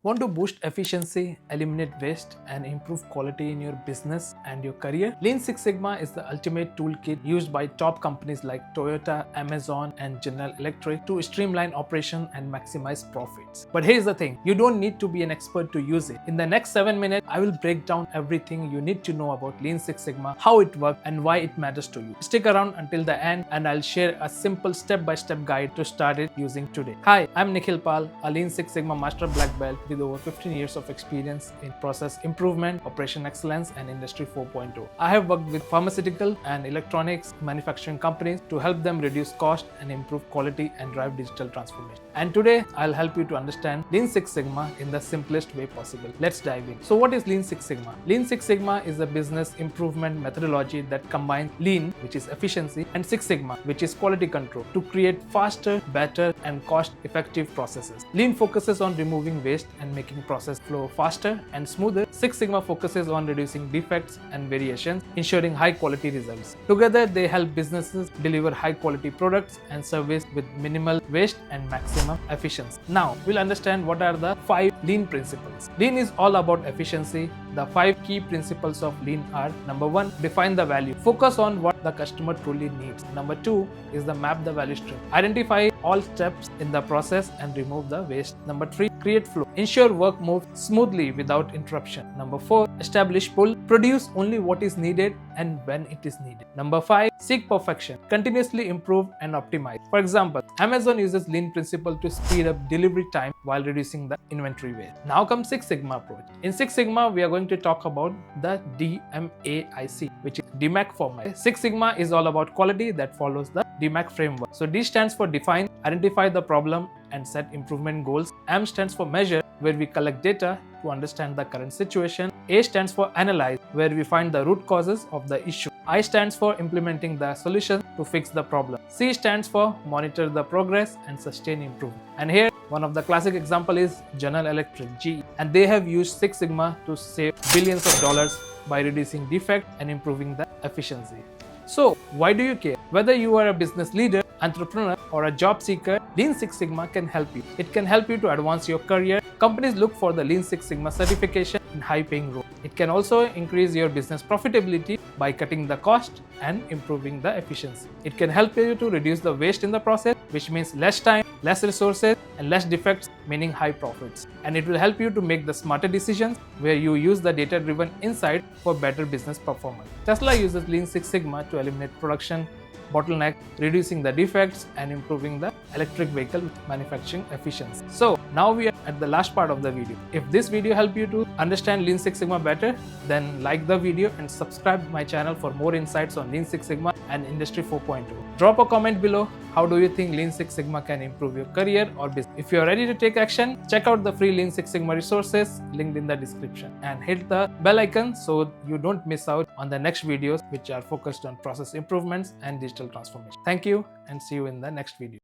Want to boost efficiency, eliminate waste, and improve quality in your business and your career? Lean Six Sigma is the ultimate toolkit used by top companies like Toyota, Amazon, and General Electric to streamline operation and maximize profits. But here's the thing, you don't need to be an expert to use it. In the next 7 minutes, I will break down everything you need to know about Lean Six Sigma, how it works, and why it matters to you. Stick around until the end, and I'll share a simple step-by-step guide to start it using today. Hi, I'm Nikhil Pal, a Lean Six Sigma Master Black Belt with over 15 years of experience in process improvement, operation excellence, and Industry 4.0. I have worked with pharmaceutical and electronics manufacturing companies to help them reduce cost and improve quality and drive digital transformation. And today, I'll help you to understand Lean Six Sigma in the simplest way possible. Let's dive in. So what is Lean Six Sigma? Lean Six Sigma is a business improvement methodology that combines Lean, which is efficiency, and Six Sigma, which is quality control, to create faster, better, and cost-effective processes. Lean focuses on removing waste and making process flow faster and smoother. Six Sigma focuses on reducing defects and variations, ensuring high quality results. Together, they help businesses deliver high quality products and service with minimal waste and maximum efficiency. Now, we'll understand what are the 5 Lean principles. Lean is all about efficiency. The 5 key principles of Lean are: number 1, define the value. Focus on what the customer truly needs. Number 2 is the map the value stream. Identify all steps in the process and remove the waste. Number 3, create flow. Ensure work moves smoothly without interruption. Number 4, establish pull. Produce only what is needed and when it is needed. Number 5, seek perfection. Continuously improve and optimize. For example, Amazon uses Lean principle to speed up delivery time while reducing the inventory waste. Now comes Six Sigma approach. In Six Sigma, we are going to talk about the DMAIC, which is DMAIC format. Six Sigma is all about quality that follows the DMAIC framework. So D stands for define, identify the problem, and set improvement goals. M stands for measure, where we collect data to understand the current situation. A stands for analyze, where we find the root causes of the issue. I stands for implementing the solution to fix the problem. C stands for monitor the progress and sustain improvement. And here, one of the classic example is General Electric, GE, and they have used Six Sigma to save billions of dollars by reducing defect and improving the efficiency. So, why do you care? Whether you are a business leader, entrepreneur, or a job seeker, Lean Six Sigma can help you. It can help you to advance your career. Companies look for the Lean Six Sigma certification in high-paying roles. It can also increase your business profitability by cutting the cost and improving the efficiency. It can help you to reduce the waste in the process, which means less time, less resources, and less defects, meaning high profits. And it will help you to make the smarter decisions where you use the data-driven insight for better business performance. Tesla uses Lean Six Sigma to eliminate production bottleneck, reducing the defects and improving the electric vehicle manufacturing efficiency. So now we are at the last part of the video. If this video helped you to understand Lean Six Sigma better, then like the video and subscribe my channel for more insights on Lean Six Sigma and Industry 4.0. Drop a comment below. How do you think Lean Six Sigma can improve your career or business? If you are ready to take action, check out the free Lean Six Sigma resources linked in the description and hit the bell icon so you don't miss out on the next videos which are focused on process improvements and digital transformation. Thank you and see you in the next video.